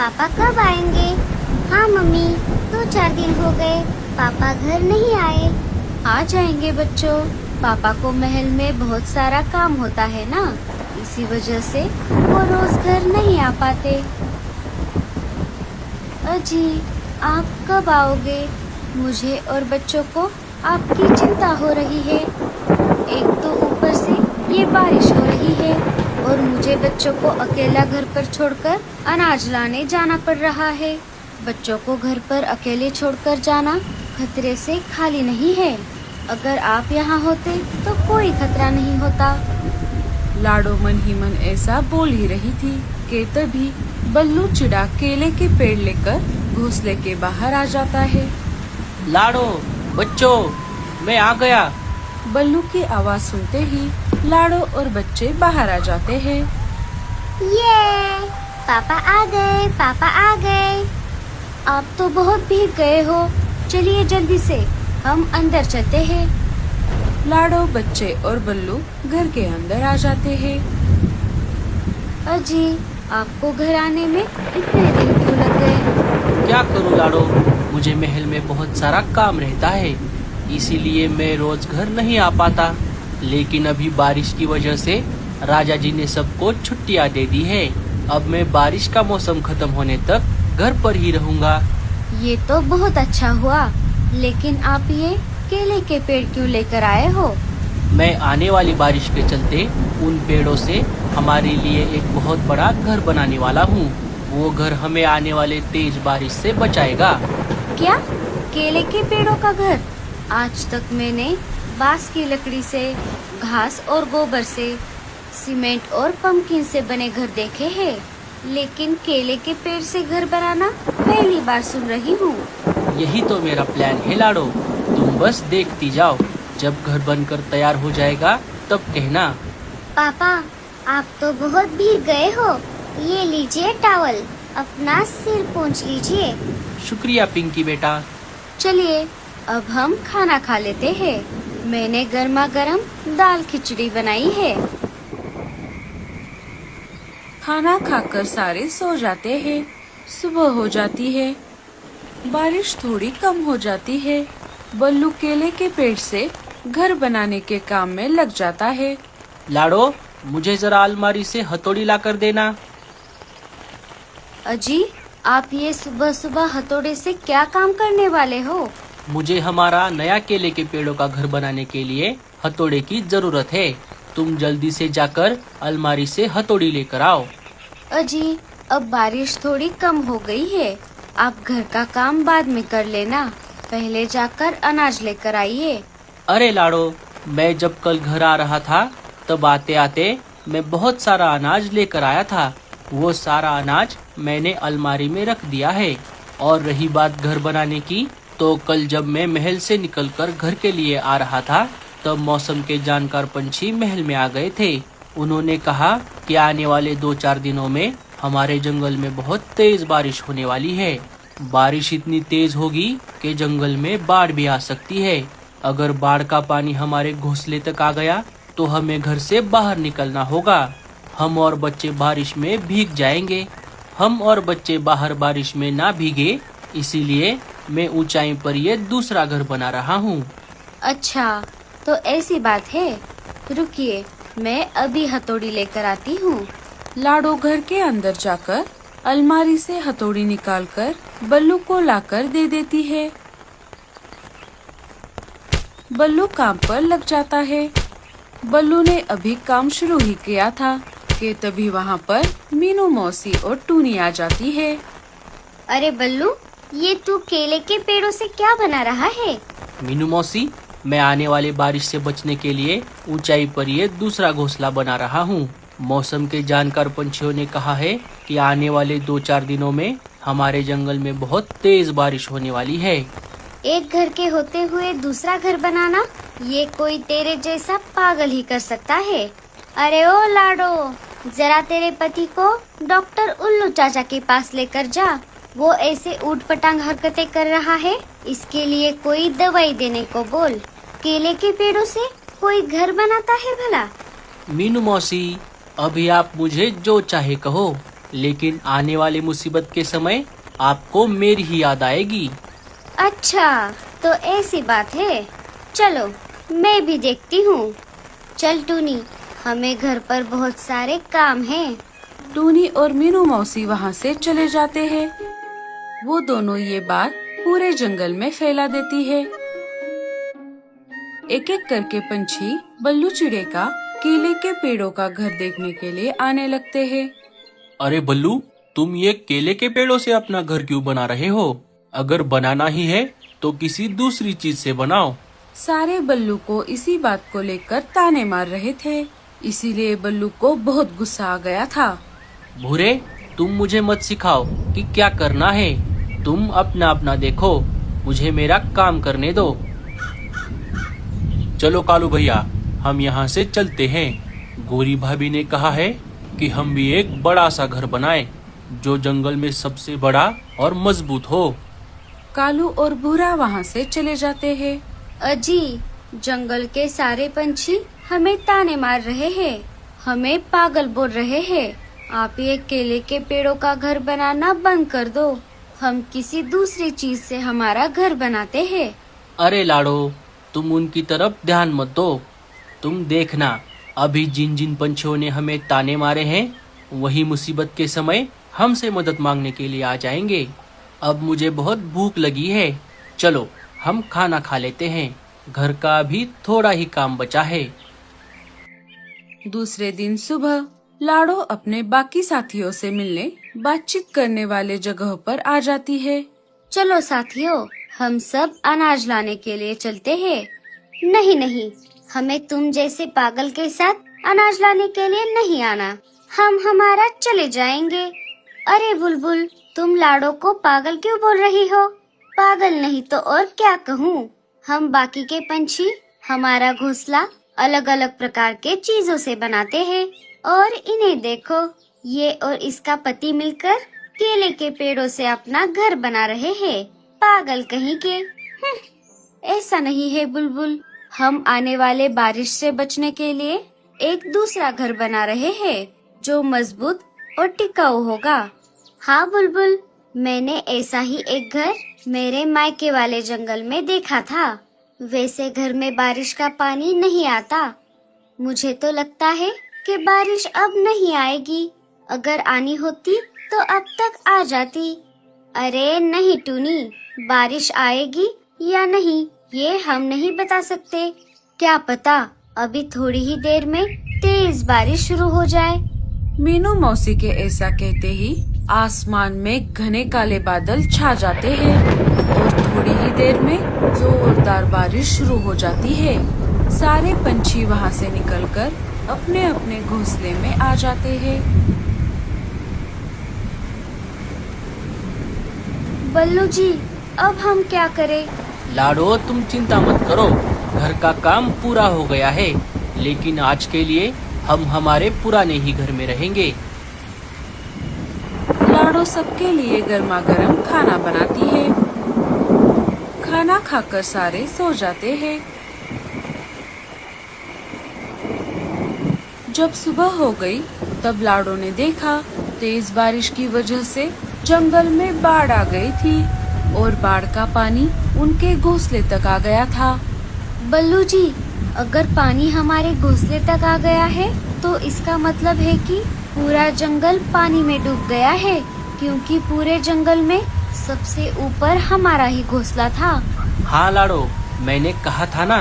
पापा कब आएंगे? हाँ मम्मी, 2-4 दिन हो गए, पापा घर नहीं आए। आ जाएंगे बच्चों, पापा को महल में बहुत सारा काम होता है ना, इसी वजह से वो रोज घर नहीं आ पाते। अजी, आप कब आओगे? मुझे और बच्चों को आपकी चिंता हो रही है। एक तो ऊपर से ये बारिश हो रही है और मुझे बच्चों को अकेला घर पर छोड़कर अनाज लाने जाना पड़ रहा है। बच्चों को घर पर अकेले छोड़कर जाना खतरे से खाली नहीं है। अगर आप यहाँ होते तो कोई खतरा नहीं होता। लाडो मन ही मन ऐसा बोल ही रही थी कि तभी बल्लू चिड़ा केले के पेड़ लेकर घोंसले के बाहर आ जाता है। लाडो, बच्चों, मैं आ गया। बल्लू की आवाज सुनते ही लाडो और बच्चे बाहर आ जाते हैं। ये पापा आ गए, पापा आ गए। आप तो बहुत भीग गए हो, चलिए जल्दी से हम अंदर चलते हैं। लाडो, बच्चे और बल्लू घर के अंदर आ जाते हैं। अजी, आपको घर आने में इतने दिन क्यों लग गए? क्या करूं लाडो, मुझे महल में बहुत सारा काम रहता है, इसीलिए मैं रोज घर नहीं आ पाता। लेकिन अभी बारिश की वजह से राजा जी ने सबको छुट्टियां दे दी है। अब मैं बारिश का मौसम खत्म होने तक घर पर ही रहूंगा। ये तो बहुत अच्छा हुआ, लेकिन आप ये केले के पेड़ क्यों लेकर आए हो? मैं आने वाली बारिश के चलते उन पेड़ों से हमारे लिए एक बहुत बड़ा घर बनाने वाला हूँ। वो घर हमें आने वाले तेज बारिश से बचाएगा। क्या? केले के पेड़ों का घर? आज तक मैंने बांस की लकड़ी से, घास और गोबर से, सीमेंट और पंपकिन से बने घर देखे हैं, लेकिन केले के पेड़ से घर बनाना पहली बार सुन रही हूँ। यही तो मेरा प्लान है लाडो, तुम बस देखती जाओ। जब घर बनकर तैयार हो जाएगा तब कहना। पापा, आप तो बहुत भीग गए हो। ये लीजिए टॉवल, अपना सिर पोंछ लीजिए। शुक्रिया पिंकी बेटा। चलिए अब हम खाना खा लेते हैं। मैंने गर्मा गर्म दाल खिचड़ी बनाई है। खाना खाकर सारे सो जाते हैं। सुबह हो जाती है, बारिश थोड़ी कम हो जाती है। बल्लू केले के पेड़ से घर बनाने के काम में लग जाता है। लाडो, मुझे जरा अलमारी से हथौड़ी ला कर देना। अजी, आप ये सुबह सुबह हथौड़े से क्या काम करने वाले हो? मुझे हमारा नया केले के पेड़ों का घर बनाने के लिए हथौड़े की जरूरत है। तुम जल्दी से जाकर अलमारी से हथौड़ी लेकर आओ। अजी, अब बारिश थोड़ी कम हो गई है, आप घर का काम बाद में कर लेना, पहले जाकर अनाज लेकर आइए। अरे लाडो, मैं जब कल घर आ रहा था तब आते आते मैं बहुत सारा अनाज लेकर आया था। वो सारा अनाज मैंने अलमारी में रख दिया है। और रही बात घर बनाने की, तो कल जब मैं महल से निकलकर घर के लिए आ रहा था तब मौसम के जानकार पंछी महल में आ गए थे। उन्होंने कहा कि आने वाले 2-4 दिनों में हमारे जंगल में बहुत तेज बारिश होने वाली है। बारिश इतनी तेज होगी कि जंगल में बाढ़ भी आ सकती है। अगर बाढ़ का पानी हमारे घोंसले तक आ गया तो हमें घर से बाहर निकलना होगा। हम और बच्चे बारिश में भीग जाएंगे। हम और बच्चे बाहर बारिश में ना भीगे, इसीलिए मैं ऊंचाई पर ये दूसरा घर बना रहा हूँ। अच्छा, तो ऐसी बात है, रुकिए मैं अभी हथौड़ी लेकर आती हूँ। लाडो घर के अंदर जाकर अलमारी से हथौड़ी निकालकर बल्लू को लाकर दे देती है। बल्लू काम पर लग जाता है। बल्लू ने अभी काम शुरू ही किया था कि तभी वहाँ पर मीनू मौसी और टूनी आ जाती है। अरे बल्लू, ये तू केले के पेड़ों से क्या बना रहा है? मीनू मौसी, मैं आने वाले बारिश से बचने के लिए ऊंचाई पर ये दूसरा घोंसला बना रहा हूँ। मौसम के जानकार पंछियों ने कहा है कि आने वाले 2-4 दिनों में हमारे जंगल में बहुत तेज बारिश होने वाली है। एक घर के होते हुए दूसरा घर बनाना, ये कोई तेरे जैसा पागल ही कर सकता है। अरे ओ लाडो, जरा तेरे पति को डॉक्टर उल्लू चाचा के पास लेकर जा। वो ऐसे ऊट पटांग हरकतें कर रहा है, इसके लिए कोई दवाई देने को बोल। केले के पेड़ों से कोई घर बनाता है भला? मीनू मौसी, अभी आप मुझे जो चाहे कहो, लेकिन आने वाली मुसीबत के समय आपको मेरी ही याद आएगी। अच्छा, तो ऐसी बात है। चलो, मैं भी देखती हूँ। चल टूनी, हमें घर पर बहुत सारे काम हैं। टूनी और मीनू मौसी वहाँ से चले जाते हैं। वो दोनों ये बात पूरे जंगल में फैला देती है। एक एक करके पंछी बल्लू चिड़े का केले के पेड़ों का घर देखने के लिए आने लगते हैं। अरे बल्लू, तुम ये केले के पेड़ों से अपना घर क्यों बना रहे हो? अगर बनाना ही है तो किसी दूसरी चीज से बनाओ। सारे बल्लू को इसी बात को लेकर ताने मार रहे थे, इसीलिए बल्लू को बहुत गुस्सा आ गया था। भूरे, तुम मुझे मत सिखाओ कि क्या करना है। तुम अपना अपना देखो, मुझे मेरा काम करने दो। चलो कालू भैया, हम यहाँ से चलते हैं। गोरी भाभी ने कहा है कि हम भी एक बड़ा सा घर बनाएं, जो जंगल में सबसे बड़ा और मजबूत हो। कालू और भूरा वहाँ से चले जाते हैं। अजी, जंगल के सारे पंछी हमें ताने मार रहे हैं, हमें पागल बोल रहे हैं। आप ये केले के पेड़ों का घर बनाना बंद कर दो। हम किसी दूसरी चीज से हमारा घर बनाते हैं। अरे लाडो, तुम उनकी तरफ ध्यान मत दो। तुम देखना, अभी जिन जिन पंछियों ने हमें ताने मारे हैं, वही मुसीबत के समय हमसे मदद मांगने के लिए आ जाएंगे। अब मुझे बहुत भूख लगी है। चलो, हम खाना खा लेते हैं। घर का भी थोड़ा ही काम बचा है। दूसरे दिन सुबह लाडो अपने बाकी साथियों से मिलने बातचीत करने वाले जगह पर आ जाती है। चलो साथियों, हम सब अनाज लाने के लिए चलते हैं। नहीं नहीं, हमें तुम जैसे पागल के साथ अनाज लाने के लिए नहीं आना। हम हमारा चले जाएंगे। अरे बुलबुल, तुम लाडो को पागल क्यों बोल रही हो? पागल नहीं तो और क्या कहूँ। हम बाकी के पंछी हमारा घोंसला अलग अलग प्रकार के चीजों से बनाते हैं, और इन्हें देखो, ये और इसका पति मिलकर केले के पेड़ों से अपना घर बना रहे हैं। पागल कहीं के। ऐसा नहीं है बुलबुल, हम आने वाले बारिश से बचने के लिए एक दूसरा घर बना रहे हैं, जो मजबूत और टिकाऊ होगा। हाँ बुलबुल, मैंने ऐसा ही एक घर मेरे मायके वाले जंगल में देखा था। वैसे घर में बारिश का पानी नहीं आता। मुझे तो लगता है कि बारिश अब नहीं आएगी। अगर आनी होती तो अब तक आ जाती। अरे नहीं टूनी, बारिश आएगी या नहीं ये हम नहीं बता सकते। क्या पता अभी थोड़ी ही देर में तेज बारिश शुरू हो जाए। मीनू मौसी के ऐसा कहते ही आसमान में घने काले बादल छा जाते हैं और थोड़ी ही देर में जोरदार बारिश शुरू हो जाती है। सारे पंछी वहाँ से निकलकर अपने अपने घोंसले में आ जाते हैं। बल्लू जी, अब हम क्या करें? लाडो, तुम चिंता मत करो, घर का काम पूरा हो गया है। लेकिन आज के लिए हम हमारे पुराने ही घर में रहेंगे। लाडो सबके लिए गर्मा गर्म खाना बनाती है। खाना खाकर सारे सो जाते हैं। जब सुबह हो गई तब लाडो ने देखा तेज बारिश की वजह से जंगल में बाढ़ आ गई थी और बाढ़ का पानी उनके घोंसले तक आ गया था। बल्लू जी, अगर पानी हमारे घोंसले तक आ गया है तो इसका मतलब है कि पूरा जंगल पानी में डूब गया है, क्योंकि पूरे जंगल में सबसे ऊपर हमारा ही घोंसला था। हाँ लाडो, मैंने कहा था ना,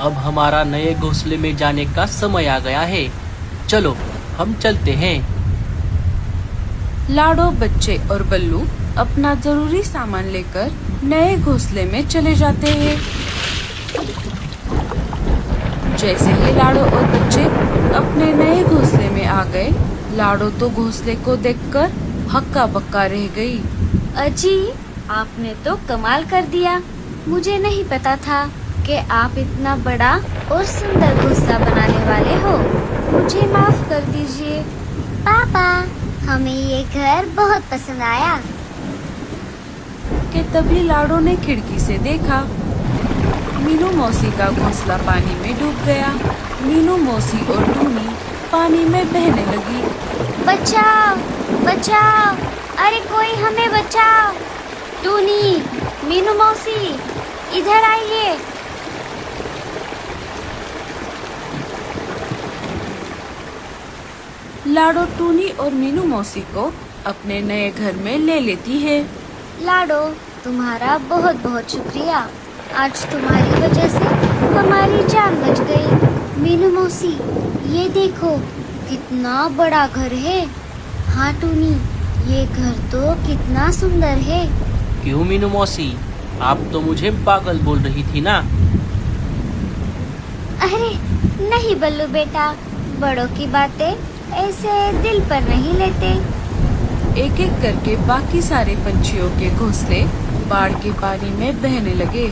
अब हमारा नए घोंसले में जाने का समय आ गया है। चलो, हम चलते हैं। लाडो, बच्चे और बल्लू अपना जरूरी सामान लेकर नए घोंसले में चले जाते हैं। जैसे ही लाडो और बच्चे अपने नए घोंसले में आ गए, लाडो तो घोंसले को देखकर हक्का बक्का रह गई। अजी, आपने तो कमाल कर दिया। मुझे नहीं पता था कि आप इतना बड़ा और सुंदर घोंसला बनाने वाले हो। मुझे माफ कर दीजिए। पापा, हमें ये घर बहुत पसंद आया। कि तभी लाडो ने खिड़की से देखा, मीनू मौसी का घोंसला पानी में डूब गया। मीनू मौसी और टूनी पानी में बहने लगी। बचाओ बचाओ, अरे कोई हमें बचाओ। टूनी, मीनू मौसी, इधर आइए। लाडो टूनी और मीनू मौसी को अपने नए घर में ले लेती है। लाडो, तुम्हारा बहुत बहुत शुक्रिया। आज तुम्हारी वजह से हमारी जान बच गई। मीनू मौसी, ये देखो कितना बड़ा घर है। हाँ टूनी, ये घर तो कितना सुंदर है। क्यों मीनू मौसी, आप तो मुझे पागल बोल रही थी ना। अरे नहीं बल्लू बेटा, बड़ों की बातें ऐसे दिल पर नहीं लेते। एक एक करके बाकी सारे पंछियों के घोंसले बाढ़ के पानी में बहने लगे।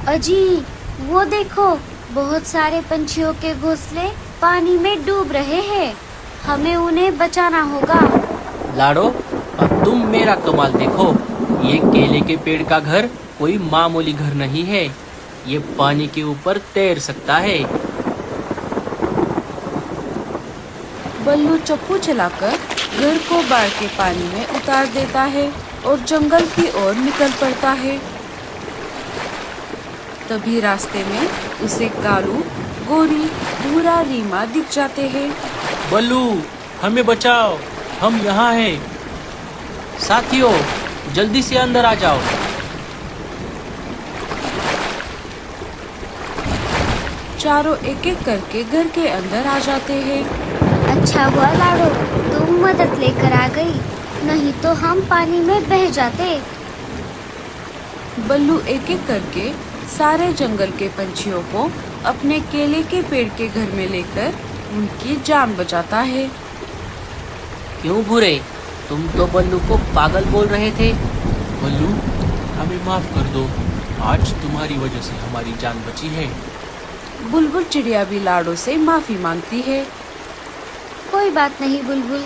अजी, वो देखो, बहुत सारे पंछियों के घोंसले पानी में डूब रहे हैं। हमें उन्हें बचाना होगा। लाडो, अब तुम मेरा कमाल देखो। ये केले के पेड़ का घर कोई मामूली घर नहीं है। ये पानी के ऊपर तैर सकता है। बल्लू चप्पू चलाकर घर को बाढ़ के पानी में उतार देता है और जंगल की ओर निकल पड़ता है। तभी रास्ते में उसे कालू, गोरी, भूरा, रीमा दिख जाते हैं। बल्लू, हमें बचाओ, हम यहाँ हैं। साथियों, जल्दी से अंदर आ जाओ। चारों एक एक करके घर के अंदर आ जाते हैं। अच्छा हुआ लाडो, तुम मदद लेकर आ गई, नहीं तो हम पानी में बह जाते। बल्लू एक एक करके सारे जंगल के पंछियों को अपने केले के पेड़ के घर में लेकर उनकी जान बचाता है। क्यों भूरे, तुम तो बल्लू को पागल बोल रहे थे। बल्लू, हमें माफ कर दो। आज तुम्हारी वजह से हमारी जान बची है। बुलबुल चिड़िया भी लाडो से माफी मांगती है। कोई बात नहीं बुलबुल,